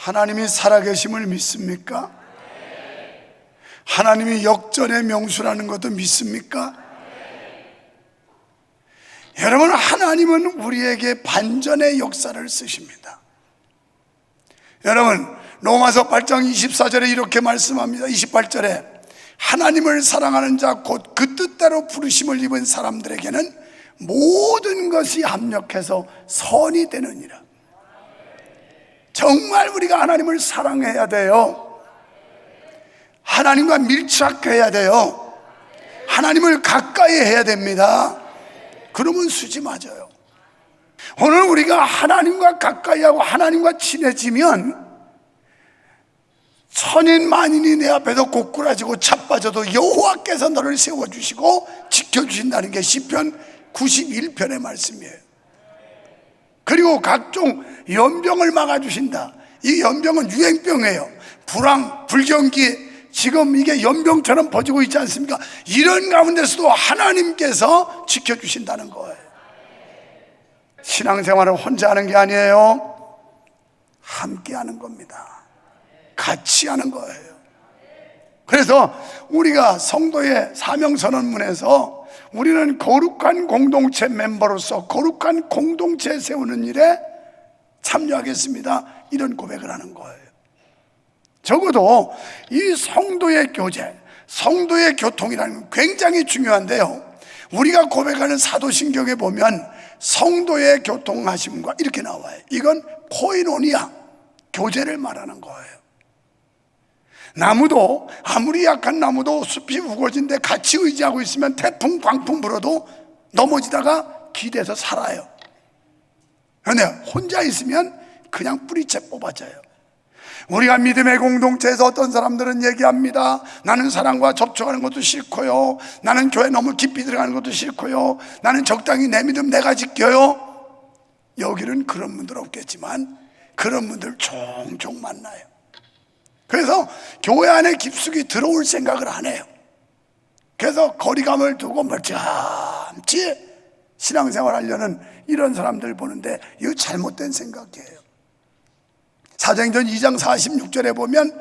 하나님이 살아계심을 믿습니까? 하나님이 역전의 명수라는 것도 믿습니까? 여러분, 하나님은 우리에게 반전의 역사를 쓰십니다. 여러분, 로마서 8장 24절에 이렇게 말씀합니다. 28절에 하나님을 사랑하는 자 곧 그 뜻대로 부르심을 입은 사람들에게는 모든 것이 합력해서 선이 되느니라. 정말 우리가 하나님을 사랑해야 돼요. 하나님과 밀착해야 돼요. 하나님을 가까이 해야 됩니다. 그러면 수지 맞아요. 오늘 우리가 하나님과 가까이하고 하나님과 친해지면 천인 만인이 내 앞에서 고꾸라지고 차빠져도 여호와께서 너를 세워주시고 지켜주신다는 게 시편 91편의 말씀이에요. 그리고 각종 연병을 막아주신다. 이 연병은 유행병이에요. 불황, 불경기, 지금 이게 연병처럼 퍼지고 있지 않습니까? 이런 가운데서도 하나님께서 지켜주신다는 거예요. 신앙생활을 혼자 하는 게 아니에요. 함께 하는 겁니다. 같이 하는 거예요. 그래서 우리가 성도의 사명선언문에서 우리는 거룩한 공동체 멤버로서 거룩한 공동체 세우는 일에 참여하겠습니다, 이런 고백을 하는 거예요. 적어도 이 성도의 교제, 성도의 교통이라는 건 굉장히 중요한데요, 우리가 고백하는 사도신경에 보면 성도의 교통하심과 이렇게 나와요. 이건 코이노니아, 교제를 말하는 거예요. 나무도 아무리 약한 나무도 숲이 우거진데 같이 의지하고 있으면 태풍 광풍 불어도 넘어지다가 기대서 살아요. 그런데 혼자 있으면 그냥 뿌리채 뽑아져요. 우리가 믿음의 공동체에서 어떤 사람들은 얘기합니다. 나는 사람과 접촉하는 것도 싫고요, 나는 교회 너무 깊이 들어가는 것도 싫고요, 나는 적당히 내 믿음 내가 지켜요. 여기는 그런 분들 없겠지만 그런 분들 종종 만나요. 그래서 교회 안에 깊숙이 들어올 생각을 안 해요. 그래서 거리감을 두고 멀찌감치 신앙생활 하려는 이런 사람들 보는데 이거 잘못된 생각이에요. 사도행전 2장 46절에 보면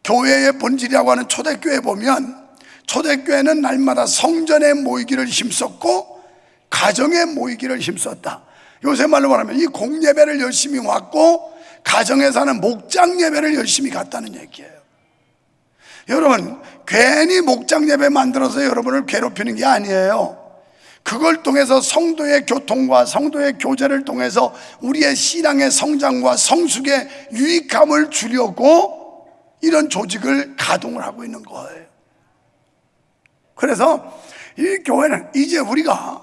교회의 본질이라고 하는 초대교회 보면 초대교회는 날마다 성전에 모이기를 힘썼고 가정에 모이기를 힘썼다. 요새 말로 말하면 이 공예배를 열심히 왔고 가정에서 하는 목장 예배를 열심히 갔다는 얘기예요. 여러분, 괜히 목장 예배 만들어서 여러분을 괴롭히는 게 아니에요. 그걸 통해서 성도의 교통과 성도의 교제를 통해서 우리의 신앙의 성장과 성숙의 유익함을 주려고 이런 조직을 가동을 하고 있는 거예요. 그래서 이 교회는 이제 우리가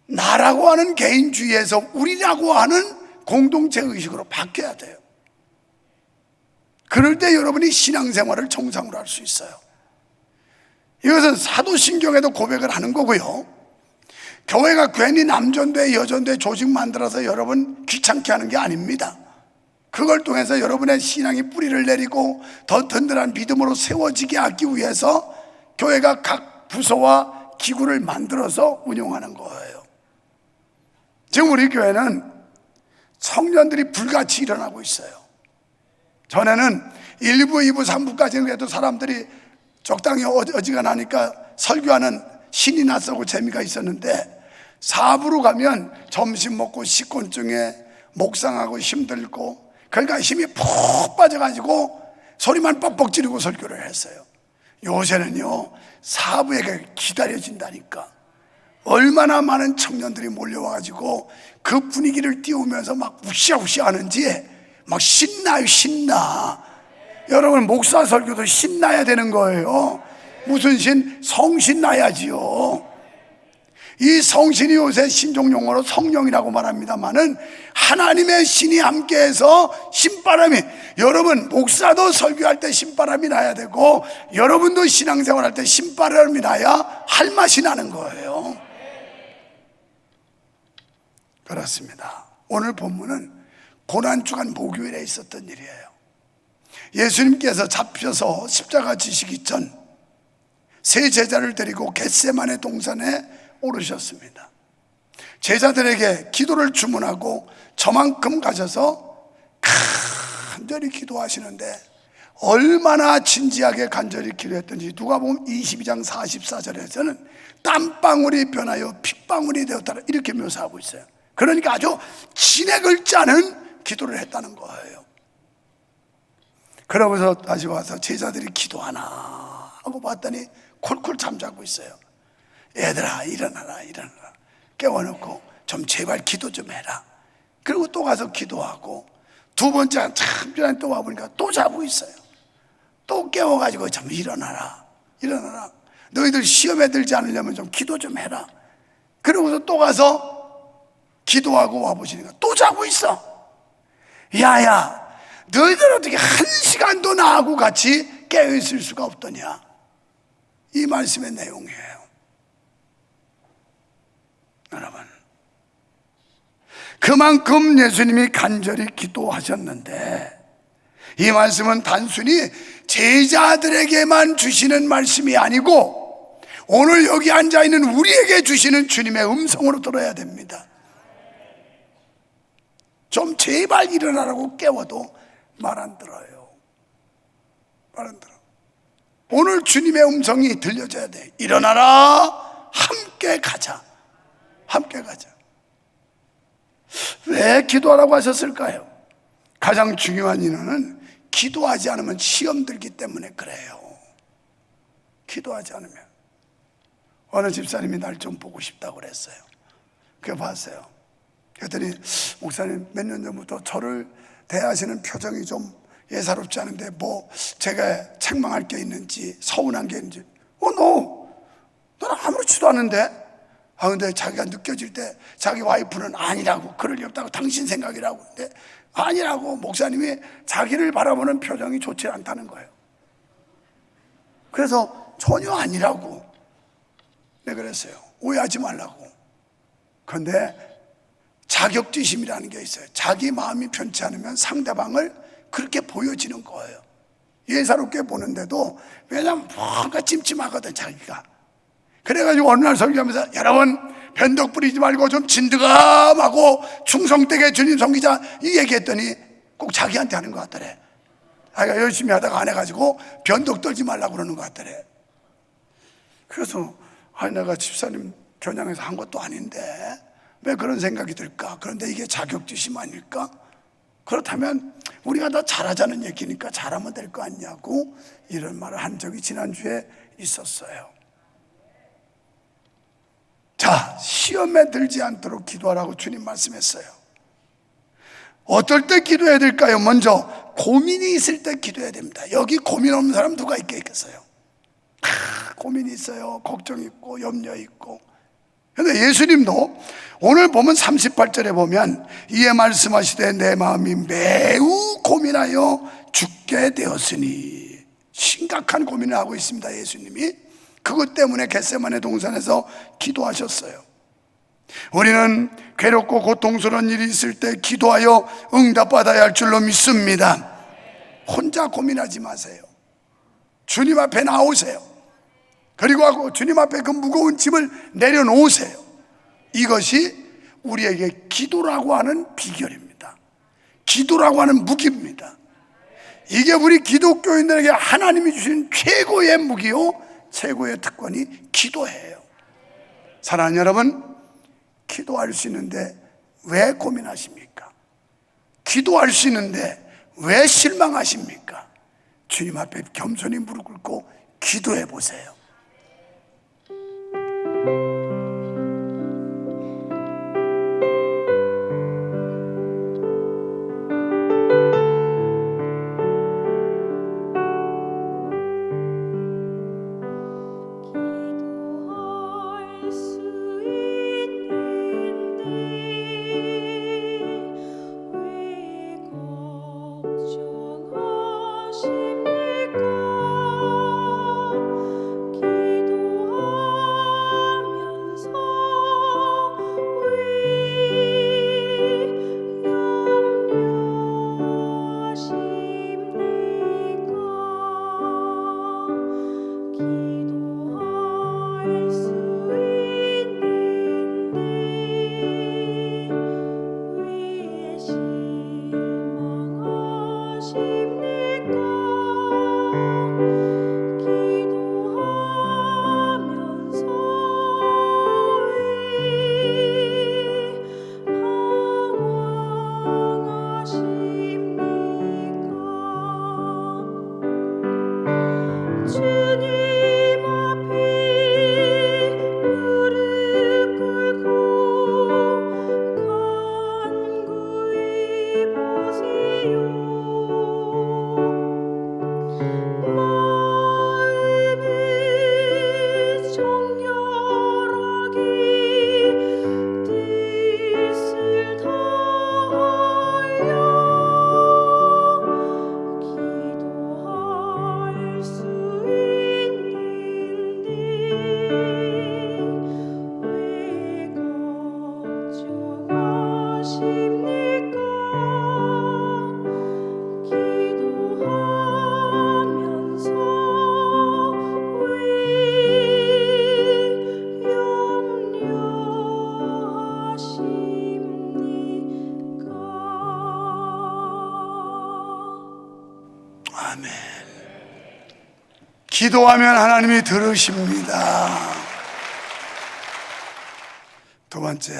나라고 하는 개인주의에서 우리라고 하는 공동체 의식으로 바뀌어야 돼요. 그럴 때 여러분이 신앙생활을 정상으로 할 수 있어요. 이것은 사도신경에도 고백을 하는 거고요, 교회가 괜히 남전대 여전대 조직 만들어서 여러분 귀찮게 하는 게 아닙니다. 그걸 통해서 여러분의 신앙이 뿌리를 내리고 더 든든한 믿음으로 세워지게 하기 위해서 교회가 각 부서와 기구를 만들어서 운영하는 거예요. 지금 우리 교회는 청년들이 불같이 일어나고 있어요. 전에는 1부, 2부, 3부까지는 해도 사람들이 적당히 어지간하니까 설교하는 신이 낯서고 재미가 있었는데 4부로 가면 점심 먹고 식곤증에 목상하고 힘들고, 그러니까 힘이 푹 빠져가지고 소리만 뻑뻑 지르고 설교를 했어요. 요새는요 4부에게 기다려진다니까. 얼마나 많은 청년들이 몰려와가지고 그 분위기를 띄우면서 막 우시아우시 하는지 막 신나요, 신나. 여러분, 목사 설교도 신나야 되는 거예요. 무슨 신? 성신 나야지요. 이 성신이 요새 신종용어로 성령이라고 말합니다만은 하나님의 신이 함께해서 신바람이, 여러분 목사도 설교할 때 신바람이 나야 되고 여러분도 신앙생활 할 때 신바람이 나야 할 맛이 나는 거예요. 그렇습니다. 오늘 본문은 고난주간 목요일에 있었던 일이에요. 예수님께서 잡혀서 십자가 지시기 전 세 제자를 데리고 겟세마네 동산에 오르셨습니다. 제자들에게 기도를 주문하고 저만큼 가셔서 큰 간절히 기도하시는데 얼마나 진지하게 간절히 기도했던지 누가복음 22장 44절에서는 땀방울이 변하여 핏방울이 되었다 이렇게 묘사하고 있어요. 그러니까 아주 진액을 짜는 기도를 했다는 거예요. 그러고서 다시 와서 제자들이 기도하나 하고 봤더니 콜콜 잠자고 있어요. 얘들아 일어나라 일어나라 깨워놓고 좀 제발 기도 좀 해라. 그리고 또 가서 기도하고 두 번째 한참 전에 또 와보니까 또 자고 있어요. 또 깨워가지고 좀 일어나라 일어나라 너희들 시험에 들지 않으려면 좀 기도 좀 해라. 그러고서 또 가서 기도하고 와보시니까 또 자고 있어. 야야 너희들 어떻게 한 시간도 나하고 같이 깨어있을 수가 없더냐. 이 말씀의 내용이에요. 여러분 그만큼 예수님이 간절히 기도하셨는데 이 말씀은 단순히 제자들에게만 주시는 말씀이 아니고 오늘 여기 앉아있는 우리에게 주시는 주님의 음성으로 들어야 됩니다. 좀 제발 일어나라고 깨워도 말 안 들어요. 말 안 들어. 오늘 주님의 음성이 들려줘야 돼. 일어나라 함께 가자. 함께 가자. 왜 기도하라고 하셨을까요? 가장 중요한 이유는 기도하지 않으면 시험 들기 때문에 그래요. 기도하지 않으면. 어느 집사님이 날 좀 보고 싶다고 그랬어요. 그거 봤어요. 그랬더니 목사님 몇 년 전부터 저를 대하시는 표정이 좀 예사롭지 않은데 뭐 제가 책망할 게 있는지 서운한 게 있는지 너는 아무렇지도 않은데. 근데 자기가 느껴질 때 자기 와이프는 아니라고 그럴 리 없다고 당신 생각이라고. 근데 아니라고 목사님이 자기를 바라보는 표정이 좋지 않다는 거예요. 그래서 전혀 아니라고 내가 그랬어요. 오해하지 말라고. 그런데 자격지심이라는 게 있어요. 자기 마음이 편치 않으면 상대방을 그렇게 보여지는 거예요. 예사롭게 보는데도 왜냐하면 뭔가 찜찜하거든 자기가. 그래가지고 어느 날 설교하면서 여러분 변덕 부리지 말고 좀 진드감하고 충성되게 주님 섬기자 이 얘기했더니 꼭 자기한테 하는 것 같더래. 자기가 열심히 하다가 안 해가지고 변덕 떨지 말라고 그러는 것 같더래. 그래서 내가 집사님 겨냥해서 한 것도 아닌데 왜 그런 생각이 들까? 그런데 이게 자격지심 아닐까? 그렇다면 우리가 다 잘하자는 얘기니까 잘하면 될 거 아니냐고 이런 말을 한 적이 지난주에 있었어요. 자, 시험에 들지 않도록 기도하라고 주님 말씀했어요. 어떨 때 기도해야 될까요? 먼저 고민이 있을 때 기도해야 됩니다. 여기 고민 없는 사람 누가 있겠어요? 고민이 있어요. 걱정 있고 염려 있고. 그런데 예수님도 오늘 보면 38절에 보면 이에 말씀하시되 내 마음이 매우 고민하여 죽게 되었으니 심각한 고민을 하고 있습니다. 예수님이 그것 때문에 겟세마네 동산에서 기도하셨어요. 우리는 괴롭고 고통스러운 일이 있을 때 기도하여 응답받아야 할 줄로 믿습니다. 혼자 고민하지 마세요. 주님 앞에 나오세요. 그리고 주님 앞에 그 무거운 짐을 내려놓으세요. 이것이 우리에게 기도라고 하는 비결입니다. 기도라고 하는 무기입니다. 이게 우리 기독교인들에게 하나님이 주신 최고의 무기요 최고의 특권이 기도예요. 사랑하는 여러분, 기도할 수 있는데 왜 고민하십니까? 기도할 수 있는데 왜 실망하십니까? 주님 앞에 겸손히 무릎 꿇고 기도해 보세요. 기도하면 하나님이 들으십니다. 두 번째,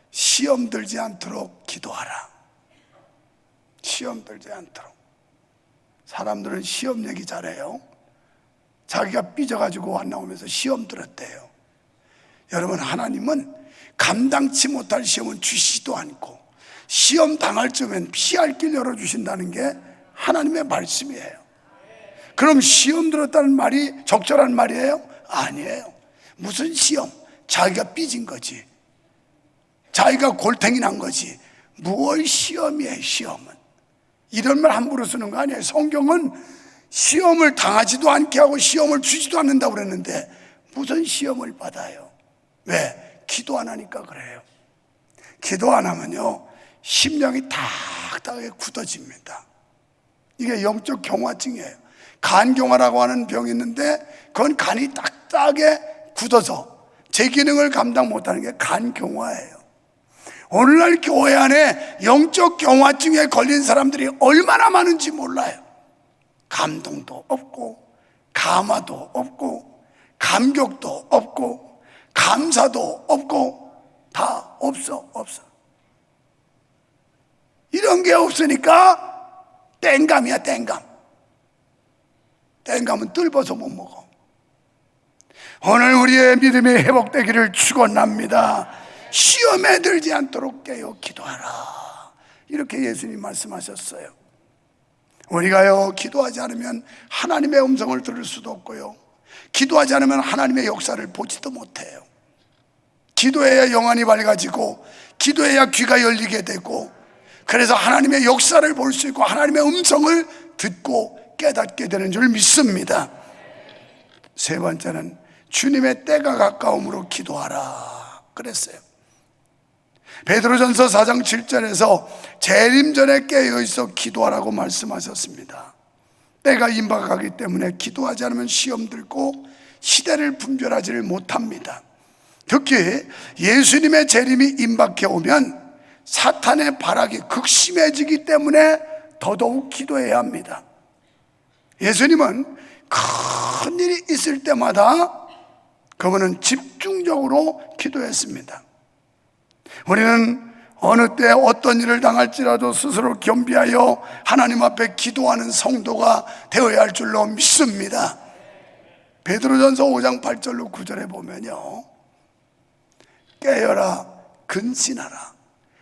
시험 들지 않도록 기도하라. 시험 들지 않도록. 사람들은 시험 얘기 잘해요. 자기가 삐져가지고 안 나오면서 시험 들었대요. 여러분, 하나님은 감당치 못할 시험은 주시지도 않고 시험 당할 쯤엔 피할 길 열어주신다는 게 하나님의 말씀이에요. 그럼 시험 들었다는 말이 적절한 말이에요? 아니에요. 무슨 시험? 자기가 삐진 거지. 자기가 골탱이 난 거지. 무얼 시험이에요, 시험은. 이런 말 함부로 쓰는 거 아니에요. 성경은 시험을 당하지도 않게 하고 시험을 주지도 않는다고 그랬는데 무슨 시험을 받아요? 왜? 기도 안 하니까 그래요. 기도 안 하면요, 심령이 딱딱하게 굳어집니다. 이게 영적 경화증이에요. 간경화라고 하는 병이 있는데 그건 간이 딱딱하게 굳어서 제 기능을 감당 못하는 게 간경화예요. 오늘날 교회 안에 영적 경화증에 걸린 사람들이 얼마나 많은지 몰라요. 감동도 없고 감화도 없고 감격도 없고 감사도 없고 다 없어. 이런 게 없으니까 땡감이야, 땡감. 땡감은 뜰버서 못 먹어. 오늘 우리의 믿음이 회복되기를 축원합니다. 시험에 들지 않도록 깨어 기도하라. 이렇게 예수님 말씀하셨어요. 우리가요, 기도하지 않으면 하나님의 음성을 들을 수도 없고요, 기도하지 않으면 하나님의 역사를 보지도 못해요. 기도해야 영안이 밝아지고 기도해야 귀가 열리게 되고, 그래서 하나님의 역사를 볼 수 있고 하나님의 음성을 듣고 깨닫게 되는 줄 믿습니다. 세 번째는 주님의 때가 가까움으로 기도하라 그랬어요. 베드로전서 4장 7절에서 재림 전에 깨어있어 기도하라고 말씀하셨습니다. 때가 임박하기 때문에 기도하지 않으면 시험 들고 시대를 분별하지를 못합니다. 특히 예수님의 재림이 임박해 오면 사탄의 발악이 극심해지기 때문에 더더욱 기도해야 합니다. 예수님은 큰 일이 있을 때마다 그분은 집중적으로 기도했습니다. 우리는 어느 때 어떤 일을 당할지라도 스스로 겸비하여 하나님 앞에 기도하는 성도가 되어야 할 줄로 믿습니다. 베드로전서 5장 8절로 9절에 보면요, 깨어라 근신하라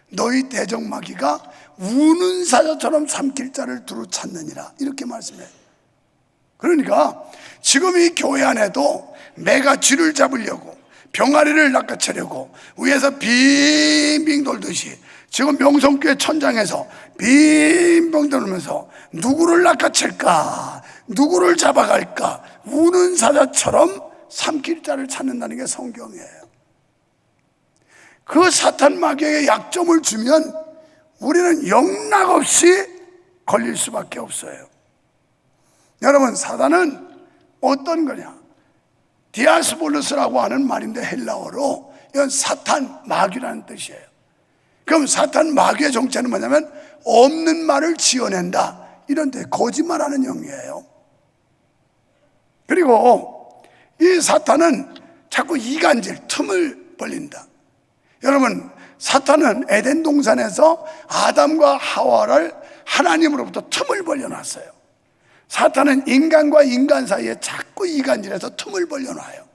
너희 대적마귀가 우는 사자처럼 삼킬 자를 두루 찾느니라, 이렇게 말씀해요. 그러니까 지금 이 교회 안에도 매가 쥐를 잡으려고 병아리를 낚아채려고 위에서 빙빙 돌듯이 지금 명성교회 천장에서 빙빙 돌면서 누구를 낚아챌까, 누구를 잡아갈까 우는 사자처럼 삼킬 자를 찾는다는 게 성경이에요. 그 사탄 마귀에게 약점을 주면 우리는 영락없이 걸릴 수밖에 없어요. 여러분, 사단은 어떤 거냐? 디아스폴로스라고 하는 말인데 헬라어로 이건 사탄 마귀라는 뜻이에요. 그럼 사탄 마귀의 정체는 뭐냐면 없는 말을 지어낸다, 이런 데 거짓말하는 영이에요. 그리고 이 사탄은 자꾸 이간질, 틈을 벌린다. 여러분, 사탄은 에덴 동산에서 아담과 하와를 하나님으로부터 틈을 벌려놨어요. 사탄은 인간과 인간 사이에 자꾸 이간질해서 틈을 벌려놔요.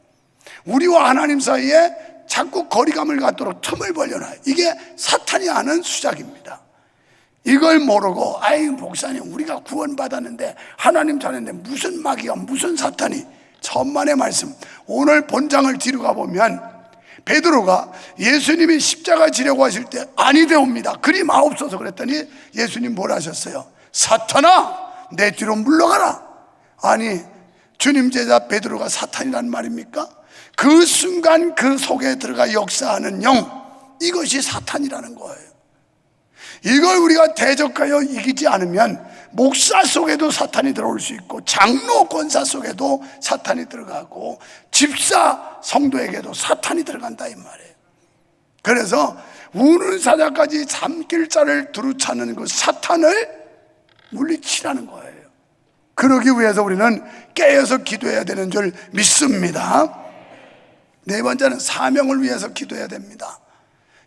우리와 하나님 사이에 자꾸 거리감을 갖도록 틈을 벌려놔요. 이게 사탄이 하는 수작입니다. 이걸 모르고 아이 목사님 우리가 구원받았는데 하나님 자는데 무슨 마귀가 무슨 사탄이, 천만의 말씀. 오늘 본장을 뒤로 가보면 베드로가 예수님이 십자가 지려고 하실 때 아니되옵니다, 그리 마옵소서 그랬더니 예수님 뭘 하셨어요? 사탄아 내 뒤로 물러가라. 아니 주님 제자 베드로가 사탄이란 말입니까? 그 순간 그 속에 들어가 역사하는 영, 이것이 사탄이라는 거예요. 이걸 우리가 대적하여 이기지 않으면 목사 속에도 사탄이 들어올 수 있고 장로 권사 속에도 사탄이 들어가고 집사 성도에게도 사탄이 들어간다 이 말이에요. 그래서 우는 사자까지 잠길자를 두루차는 그 사탄을 물리치라는 거예요. 그러기 위해서 우리는 깨어서 기도해야 되는 줄 믿습니다. 네 번째는 사명을 위해서 기도해야 됩니다.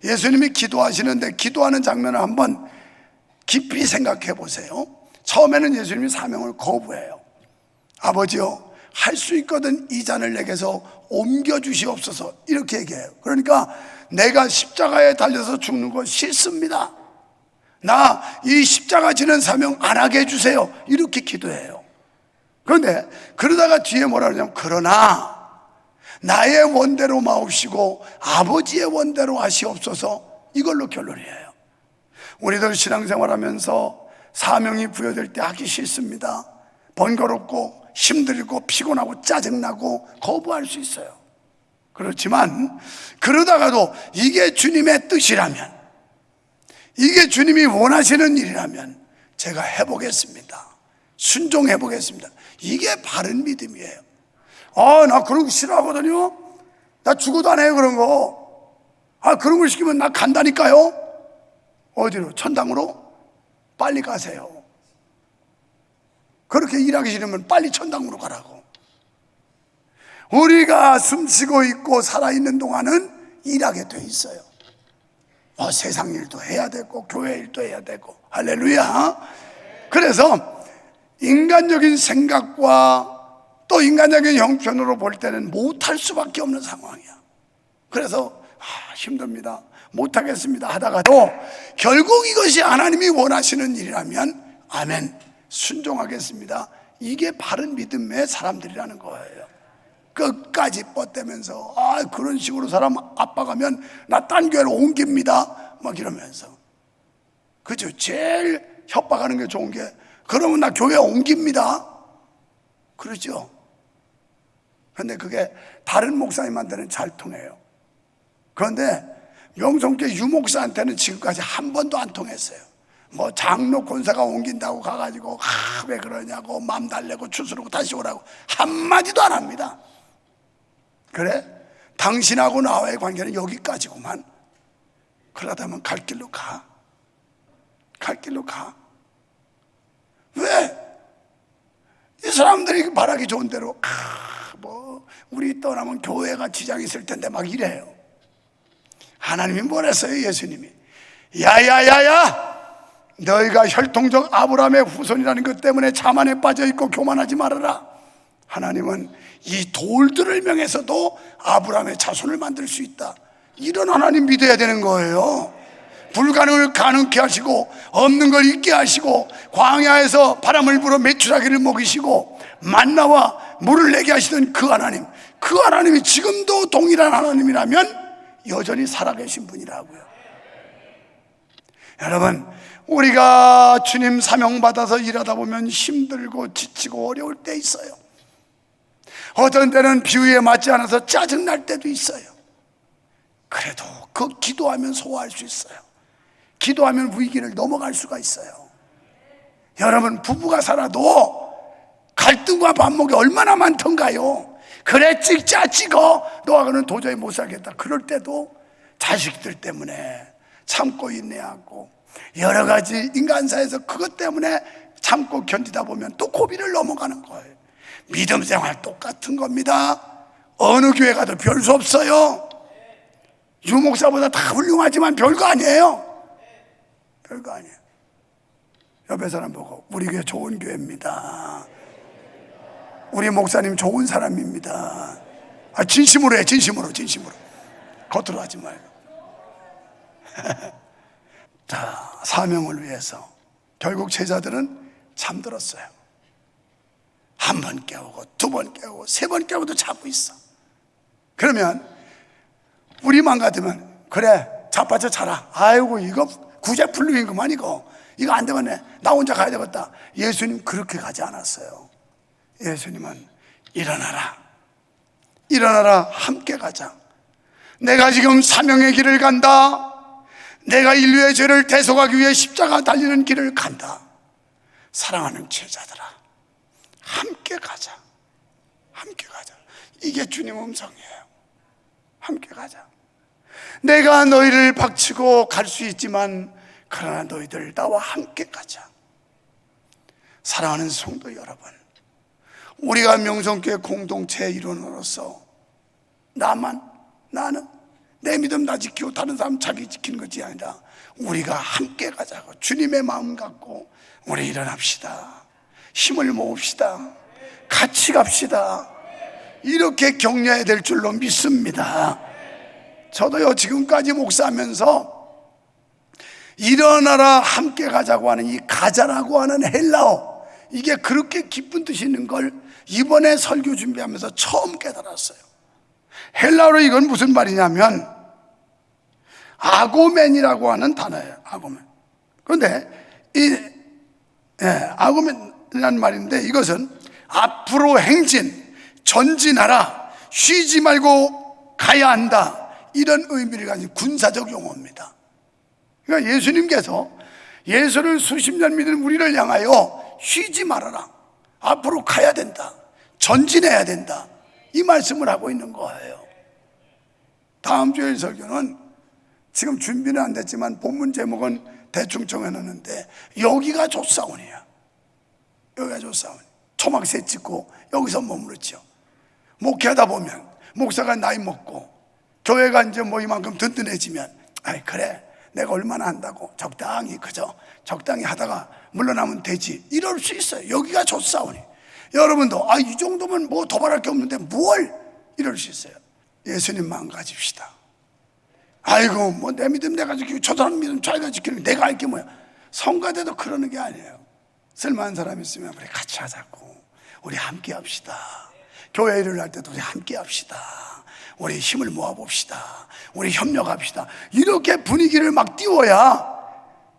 예수님이 기도하시는데 기도하는 장면을 한번 깊이 생각해 보세요. 처음에는 예수님이 사명을 거부해요. 아버지요, 할 수 있거든 이 잔을 내게서 옮겨주시옵소서, 이렇게 얘기해요. 그러니까 내가 십자가에 달려서 죽는 거 싫습니다, 나 이 십자가 지는 사명 안 하게 해주세요, 이렇게 기도해요. 그런데 그러다가 뒤에 뭐라 그러냐면 그러나 나의 원대로 마옵시고 아버지의 원대로 하시옵소서, 이걸로 결론이에요. 우리들 신앙생활하면서 사명이 부여될 때 하기 싫습니다. 번거롭고 힘들고 피곤하고 짜증나고 거부할 수 있어요. 그렇지만 그러다가도 이게 주님의 뜻이라면, 이게 주님이 원하시는 일이라면 제가 해보겠습니다, 순종해보겠습니다, 이게 바른 믿음이에요. 나 그런 거 싫어하거든요. 나 죽어도 안 해요 그런 거. 그런 걸 시키면 나 간다니까요. 어디로? 천당으로? 빨리 가세요. 그렇게 일하기 싫으면 빨리 천당으로 가라고. 우리가 숨쉬고 있고 살아있는 동안은 일하게 돼 있어요. 세상 일도 해야 되고 교회 일도 해야 되고. 할렐루야. 그래서 인간적인 생각과 또 인간적인 형편으로 볼 때는 못할 수밖에 없는 상황이야. 그래서 힘듭니다, 못하겠습니다 하다가도 결국 이것이 하나님이 원하시는 일이라면 아멘, 순종하겠습니다, 이게 바른 믿음의 사람들이라는 거예요. 끝까지 뻗대면서 그런 식으로 사람 압박하면 나 딴 교회로 옮깁니다 막 이러면서, 그죠? 제일 협박하는 게 좋은 게 그러면 나 교회 옮깁니다 그러죠. 그런데 그게 다른 목사님한테는 잘 통해요. 그런데 명성교회 유목사한테는 지금까지 한 번도 안 통했어요. 장로 권사가 옮긴다고 가가지고 왜 그러냐고 맘 달래고 추스르고 다시 오라고 한마디도 안 합니다. 그래? 당신하고 나와의 관계는 여기까지구만. 그러다면 갈 길로 가. 갈 길로 가. 왜? 이 사람들이 말하기 좋은 대로 우리 떠나면 교회가 지장이 있을 텐데 막 이래요. 하나님이 뭘 했어요? 예수님이 야야야야, 너희가 혈통적 아브라함의 후손이라는 것 때문에 자만에 빠져있고 교만하지 말아라. 하나님은 이 돌들을 명해서도 아브라함의 자손을 만들 수 있다, 이런 하나님 믿어야 되는 거예요. 불가능을 가능케 하시고 없는 걸 있게 하시고 광야에서 바람을 불어 메추라기를 먹이시고 만나와 물을 내게 하시던 그 하나님, 그 하나님이 지금도 동일한 하나님이라면 여전히 살아계신 분이라고요. 여러분, 우리가 주님 사명받아서 일하다 보면 힘들고 지치고 어려울 때 있어요. 어떤 때는 비유에 맞지 않아서 짜증날 때도 있어요. 그래도 그 기도하면 소화할 수 있어요. 기도하면 위기를 넘어갈 수가 있어요. 여러분, 부부가 살아도 갈등과 반목이 얼마나 많던가요? 그래 찍자 찍어, 너하고는 도저히 못 살겠다. 그럴 때도 자식들 때문에 참고 인내하고 여러 가지 인간사에서 그것 때문에 참고 견디다 보면 또 고비를 넘어가는 거예요. 믿음 생활 똑같은 겁니다. 어느 교회 가도 별 수 없어요. 유목사보다 다 훌륭하지만 별거 아니에요. 별거 아니에요. 옆에 사람 보고 우리 교회 좋은 교회입니다. 우리 목사님 좋은 사람입니다. 진심으로 해. 진심으로 겉으로 하지 말고. 자, 사명을 위해서 결국 제자들은 잠들었어요. 한 번 깨우고 두 번 깨우고 세 번 깨우고도 자고 있어. 그러면 우리만 같으면 그래 자빠져 자라. 아이고 이거 구제불능이구만. 이거 안 되겠네. 나 혼자 가야 되겠다. 예수님 그렇게 가지 않았어요. 예수님은 일어나라 함께 가자. 내가 지금 사명의 길을 간다. 내가 인류의 죄를 대속하기 위해 십자가 달리는 길을 간다. 사랑하는 제자들아, 함께 가자. 이게 주님 음성이에요. 함께 가자. 내가 너희를 박치고 갈 수 있지만 그러나 너희들 나와 함께 가자. 사랑하는 성도 여러분, 우리가 명성교회 공동체의 일원으로서 나는 내 믿음 나 지키고 다른 사람 자기 지키는 것이 아니라 우리가 함께 가자고 주님의 마음 갖고 우리 일어납시다. 힘을 모읍시다. 같이 갑시다. 이렇게 격려해야 될 줄로 믿습니다. 저도요 지금까지 목사하면서 일어나라 함께 가자고 하는 이 가자라고 하는 헬라어, 이게 그렇게 깊은 뜻이 있는 걸 이번에 설교 준비하면서 처음 깨달았어요. 헬라어로 이건 무슨 말이냐면 아고멘이라고 하는 단어예요. 아고멘. 그런데 아고멘이라는 말인데 이것은 앞으로 행진, 전진하라, 쉬지 말고 가야 한다, 이런 의미를 가진 군사적 용어입니다. 그러니까 예수님께서 예수를 수십 년 믿은 우리를 향하여 쉬지 말아라, 앞으로 가야 된다, 전진해야 된다, 이 말씀을 하고 있는 거예요. 다음 주일 설교는 지금 준비는 안 됐지만 본문 제목은 대충 정해놨는데 여기가 조사원이야. 여기가 조사원. 초막새 찍고 여기서 머무르죠. 목회하다 보면 목사가 나이 먹고 교회가 이제 뭐 이만큼 든든해지면 아이 그래 내가 얼마나 한다고 적당히 그저 적당히 하다가 물러나면 되지, 이럴 수 있어요. 여기가 조사원이. 여러분도 이 정도면 뭐 더 바랄 게 없는데 뭘, 이럴 수 있어요. 예수님만 가집시다. 아이고 뭐 내 믿음 내가 지키고 저 사람 믿음 자기가 지키는 내가 알 게 뭐야. 성가대도 그러는 게 아니에요. 쓸만한 사람 있으면 우리 같이 하자고, 우리 함께 합시다. 교회 일을 할 때도 우리 함께 합시다. 우리 힘을 모아봅시다. 우리 협력합시다. 이렇게 분위기를 막 띄워야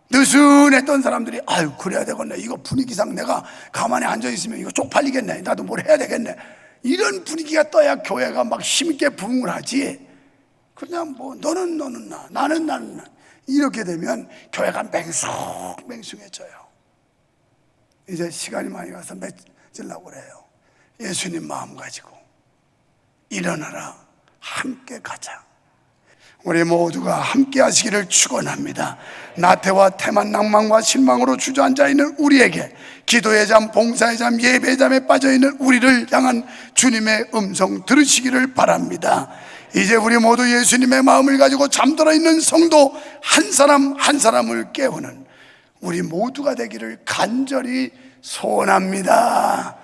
느슨했던 사람들이 아유 그래야 되겠네, 이거 분위기상 내가 가만히 앉아있으면 이거 쪽팔리겠네, 나도 뭘 해야 되겠네, 이런 분위기가 떠야 교회가 막 힘있게 부흥을 하지. 그냥 뭐 너는 나, 나는 나, 이렇게 되면 교회가 맹숭해져요. 이제 시간이 많이 가서 맺으려고 그래요. 예수님 마음 가지고 일어나라, 함께 가자. 우리 모두가 함께 하시기를 축원합니다. 나태와 태만, 낭만과 실망으로 주저앉아 있는 우리에게 기도의 잠, 봉사의 잠, 예배의 잠에 빠져 있는 우리를 향한 주님의 음성 들으시기를 바랍니다. 이제 우리 모두 예수님의 마음을 가지고 잠들어 있는 성도 한 사람 한 사람을 깨우는 우리 모두가 되기를 간절히 소원합니다.